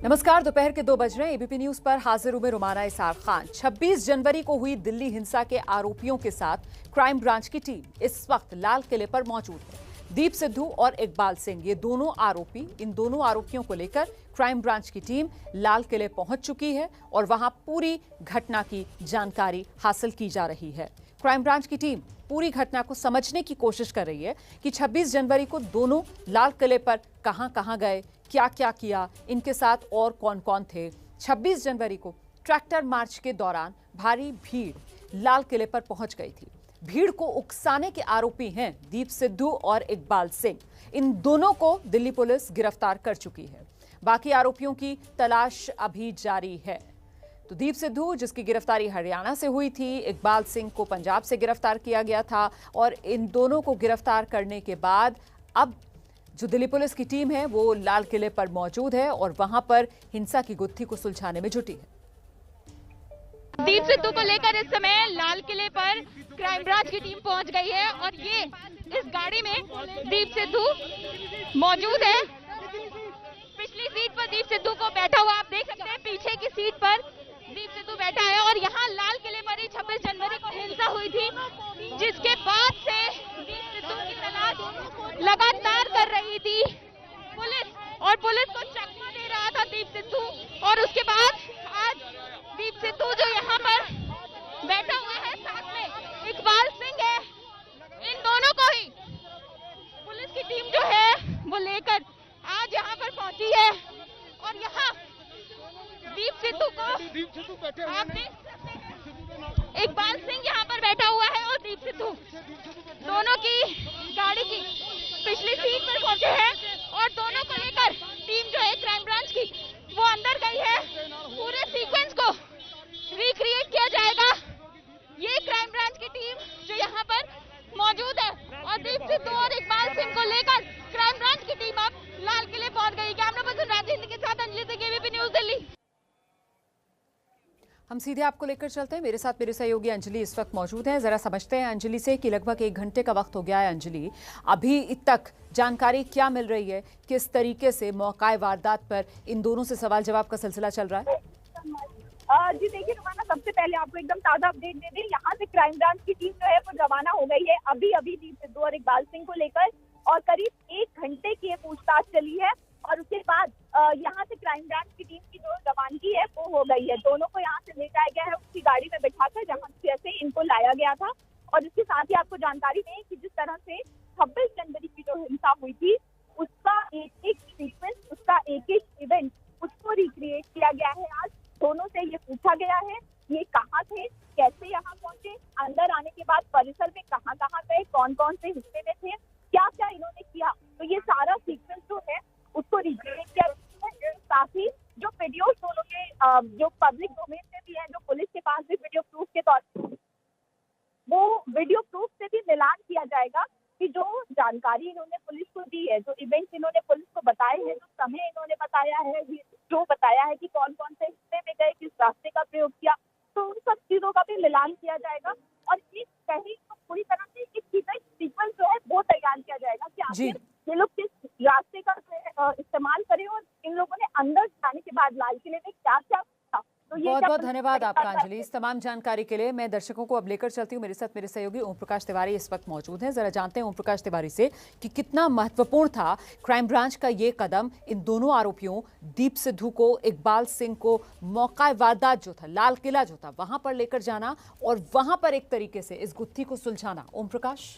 नमस्कार, दोपहर के 2 बज रहे हैं। एबीपी न्यूज पर हाजिर हूं मैं रुमाना इसार खान। 26 जनवरी को हुई दिल्ली हिंसा के आरोपियों के साथ क्राइम ब्रांच की टीम इस वक्त लाल किले पर मौजूद है। दीप सिद्धू और इकबाल सिंह, ये दोनों आरोपी, इन दोनों आरोपियों को लेकर क्राइम ब्रांच की टीम लाल किले पहुंच चुकी है और वहां पूरी घटना की जानकारी हासिल की जा रही है। क्राइम ब्रांच की टीम पूरी घटना को समझने की कोशिश कर रही है कि 26 जनवरी को दोनों लाल किले पर कहां गए, क्या क्या किया, इनके साथ और कौन कौन थे। 26 जनवरी को ट्रैक्टर मार्च के दौरान भारी भीड़ लाल किले पर पहुंच गई थी। भीड़ को उकसाने के आरोपी हैं दीप सिद्धू और इकबाल सिंह। इन दोनों को दिल्ली पुलिस गिरफ्तार कर चुकी है। बाकी आरोपियों की तलाश अभी जारी है। तो दीप सिद्धू, जिसकी गिरफ्तारी हरियाणा से हुई थी, इकबाल सिंह को पंजाब से गिरफ्तार किया गया था और इन दोनों को गिरफ्तार करने के बाद अब जो दिल्ली पुलिस की टीम है वो लाल किले पर मौजूद है और वहां पर हिंसा की गुत्थी को सुलझाने में जुटी है। दीप सिद्धू को लेकर इस समय लाल किले पर क्राइम ब्रांच की टीम पहुंच गई है और ये इस गाड़ी में दीप सिद्धू मौजूद है। पिछली सीट पर दीप सिद्धू को बैठा हुआ आप देख सकते हैं, पीछे की सीट पर दीप सिद्धू बैठा है और यहाँ लाल किले पर ही 26 जनवरी को हिंसा हुई थी, जिसके बाद से दीप सिद्धू की तलाश लगातार कर रही थी पुलिस और पुलिस को चकमा दे रहा था दीप सिद्धू। और उसके बाद आज दीप सिद्धू जो यहाँ पर बैठा हुआ है, साथ में इकबाल सिंह है, इन दोनों को ही पुलिस की टीम जो है वो लेकर आज यहाँ पर पहुंची है और यहाँ दीप सिद्धू को आप देख सकते हैं, इकबाल सिंह यहाँ पर बैठा हुआ है और दीप सिद्धू दोनों की गाड़ी की पिछली सीट पर पहुंचे हैं और दोनों को लेकर टीम जो है क्राइम ब्रांच की वो अंदर गई है। पूरे सीक्वेंस को रिक्रिएट किया जाएगा। ये क्राइम ब्रांच की टीम जो यहाँ पर मौजूद है और दीप सिद्धू और इकबाल सिंह को लेकर क्राइम ब्रांच की टीम अब लाल किले पहुंच गई। कैमरा पर्सन राजेंद्र के साथ अंजलि सिंह, एबीपी न्यूज दिल्ली। हम सीधे आपको लेकर चलते हैं। मेरे साथ मेरे सहयोगी अंजलि इस वक्त मौजूद हैं। जरा समझते हैं अंजलि से कि लगभग 1 घंटे का वक्त हो गया है। अंजलि, अभी तक जानकारी क्या मिल रही है, किस तरीके से मौका वारदात पर इन दोनों से सवाल जवाब का सिलसिला चल रहा है? जी देखिए रुमाना, सबसे पहले आपको एकदम ताजा अपडेट दे दें। यहाँ से क्राइम ब्रांच की टीम जो है वो रवाना हो गई है अभी दीप सिद्धू और इकबाल सिंह को लेकर और करीब 1 घंटे की पूछताछ चली है और उसके बाद यहाँ से क्राइम ब्रांच की टीम की जो रवानगी है वो हो गई है। दोनों को यहाँ से ले जाया गया है उसी गाड़ी में बैठाकर जहाँ से इनको लाया गया था। और इसके साथ ही आपको जानकारी दें कि जिस तरह से 26 जनवरी की जो हिंसा हुई थी उसका एक सीक्वेंस, उसका एक इवेंट, उसको रिक्रिएट किया गया है। आज दोनों से ये पूछा गया है ये कहाँ थे, कैसे यहाँ पहुंचे, अंदर आने के बाद परिसर में कहाँ गए, कौन कौन से हिस्से में थे, क्या क्या इन्होंने किया। तो ये सारा सीक्वेंस जो है उसको रिक्रिएट किया। साथ ही जो वीडियोस दोनों के जो पब्लिक डोमेन में भी है, जो पुलिस के पास भी वीडियो प्रूफ के तौर पर, वो वीडियो प्रूफ से भी मिलान किया जाएगा कि जो जानकारी इन्होंने पुलिस को दी है, जो इवेंट्स इन्होंने पुलिस को बताए हैं, जो समय इन्होंने बताया है, जो बताया है कि कौन कौन से हिस्से में गए, किस रास्ते का प्रयोग किया, तो उन सब चीजों का भी मिलान किया जाएगा और एक कहीं तो पूरी तरह से एक सीक्वेंस जो है वो तैयार किया जाएगा कि आखिर ये लोग किस रास्ते का इस्तेमाल करें और इन लोगों ने अंदर जाने के बाद लाल किले में क्या क्या था। तो बहुत बहुत धन्यवाद आपका अंजलि इस तमाम जानकारी के लिए। मैं दर्शकों को अब लेकर चलती हूँ। मेरे साथ मेरे सहयोगी ओम प्रकाश तिवारी इस वक्त मौजूद हैं। जरा जानते हैं ओम प्रकाश तिवारी से कि कितना महत्वपूर्ण था क्राइम ब्रांच का ये कदम इन दोनों आरोपियों दीप सिद्धू को, इकबाल सिंह को मौका वारदात जो था, लाल किला जो था, वहां पर लेकर जाना और वहां पर एक तरीके से इस गुत्थी को सुलझाना। ओम प्रकाश।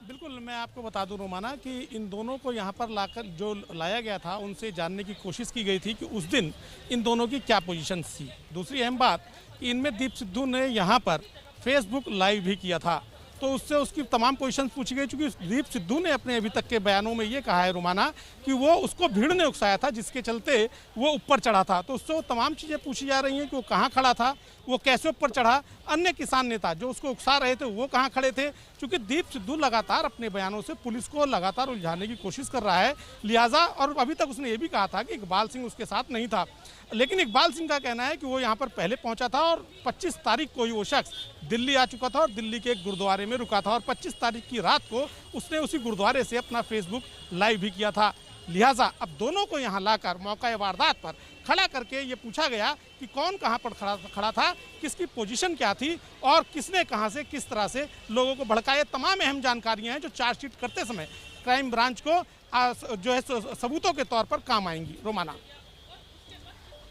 बिल्कुल, मैं आपको बता दूं रोमाना कि इन दोनों को यहाँ पर लाकर जो लाया गया था उनसे जानने की कोशिश की गई थी कि उस दिन इन दोनों की क्या पोजीशन थी। दूसरी अहम बात कि इनमें दीप सिद्धू ने यहाँ पर फेसबुक लाइव भी किया था, तो उससे उसकी तमाम पोजीशन पूछी गई। चूँकि दीप सिद्धू ने अपने अभी तक के बयानों में ये कहा है रोमाना कि वो उसको भीड़ ने उकसाया था जिसके चलते वो ऊपर चढ़ा था। तो उससे वो तमाम चीज़ें पूछी जा रही हैं कि वो कहाँ खड़ा था, वो कैसे ऊपर चढ़ा, अन्य किसान नेता जो उसको उकसा रहे थे वो कहाँ खड़े थे। क्योंकि दीप सिद्धू लगातार अपने बयानों से पुलिस को लगातार उलझाने की कोशिश कर रहा है, लिहाजा और अभी तक उसने ये भी कहा था कि इकबाल सिंह उसके साथ नहीं था। लेकिन इकबाल सिंह का कहना है कि वो यहाँ पर पहले पहुँचा था और 25 तारीख को ही वो शख्स दिल्ली आ चुका था और दिल्ली के एक गुरुद्वारे में रुका था और 25 तारीख की रात को उसने उसी गुरुद्वारे से अपना फेसबुक लाइव भी किया था। लिहाजा अब दोनों को यहाँ लाकर मौका वारदात पर खड़ा करके ये पूछा गया कि कौन कहाँ पर खड़ा था, किसकी पोजीशन क्या थी और किसने कहाँ से किस तरह से लोगों को भड़काया। तमाम अहम जानकारियाँ हैं जो चार्जशीट करते समय क्राइम ब्रांच को जो है सबूतों के तौर पर काम आएंगी। रोमाना।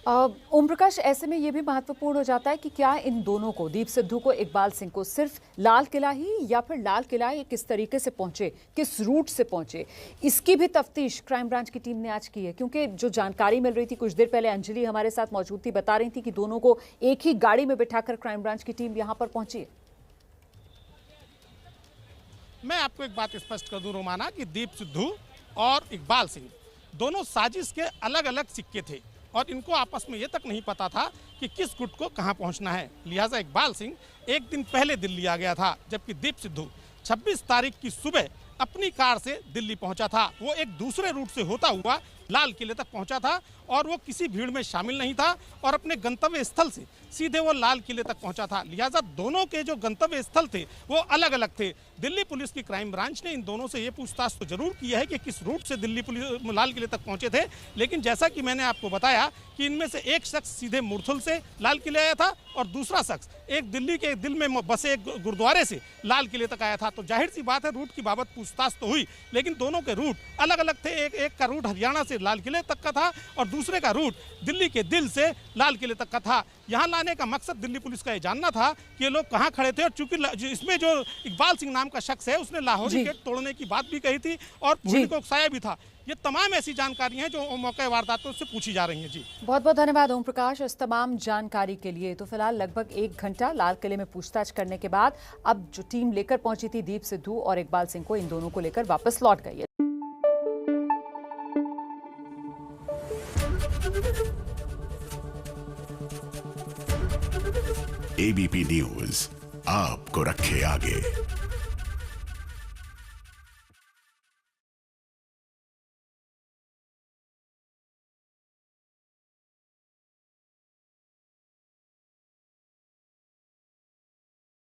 ओम प्रकाश, ऐसे में ये भी महत्वपूर्ण हो जाता है कि क्या इन दोनों को, दीप सिद्धू को, इकबाल सिंह को, सिर्फ लाल किला ही या फिर लाल किला ये किस तरीके से पहुंचे, किस रूट से पहुंचे, इसकी भी तफ्तीश क्राइम ब्रांच की टीम ने आज की है। क्योंकि जो जानकारी मिल रही थी, कुछ देर पहले अंजलि हमारे साथ मौजूद थी, बता रही थी कि दोनों को एक ही गाड़ी में बिठाकर क्राइम ब्रांच की टीम यहां पर पहुंची है। मैं आपको एक बात स्पष्ट कर दूं रोमाना कि दीप सिद्धू और इकबाल सिंह दोनों साजिश के अलग अलग सिक्के थे और इनको आपस में ये तक नहीं पता था कि किस गुट को कहां पहुंचना है। लिहाजा इकबाल सिंह एक दिन पहले दिल्ली आ गया था, जबकि दीप सिद्धू 26 तारीख की सुबह अपनी कार से दिल्ली पहुंचा था। वो एक दूसरे रूट से होता हुआ लाल किले तक पहुंचा था और वो किसी भीड़ में शामिल नहीं था और अपने गंतव्य स्थल से सीधे वो लाल किले तक पहुंचा था। लिहाजा दोनों के जो गंतव्य स्थल थे वो अलग अलग थे। दिल्ली पुलिस की क्राइम ब्रांच ने इन दोनों से ये पूछताछ तो जरूर की है कि किस रूट से दिल्ली पुलिस लाल किले तक पहुंचे थे, लेकिन जैसा कि मैंने आपको बताया कि इनमें से एक शख्स सीधे मुरथुल से लाल किले आया था और दूसरा शख्स एक दिल्ली के दिल में बसे एक गुरुद्वारे से लाल किले तक आया था। तो जाहिर सी बात है रूट की बाबत पूछताछ तो हुई, लेकिन दोनों के रूट अलग अलग थे। एक का रूट हरियाणा से लाल किले तक का था और दूसरे का रूट दिल्ली के दिल से लाल किले तक का था। यहाँ लाने का मकसद दिल्ली पुलिस का ये जानना था कि ये लोग कहाँ खड़े थे और चूंकि इसमें जो इकबाल सिंह नाम का शख्स है उसने लाहौरी गेट तोड़ने की बात भी कही थी और भीड़ को उकसाया भी था। ये तमाम ऐसी जानकारियां हैं जो मौके वारदातों से पूछी जा रही हैं। जी बहुत बहुत धन्यवाद ओम प्रकाश इस तमाम जानकारी के लिए। तो फिलहाल लगभग 1 घंटा लाल किले में पूछताछ करने के बाद अब जो टीम लेकर पहुंची थी दीप सिद्धू और इकबाल सिंह को, इन दोनों को लेकर वापस लौट गई है। एबीपी न्यूज आपको रखे आगे।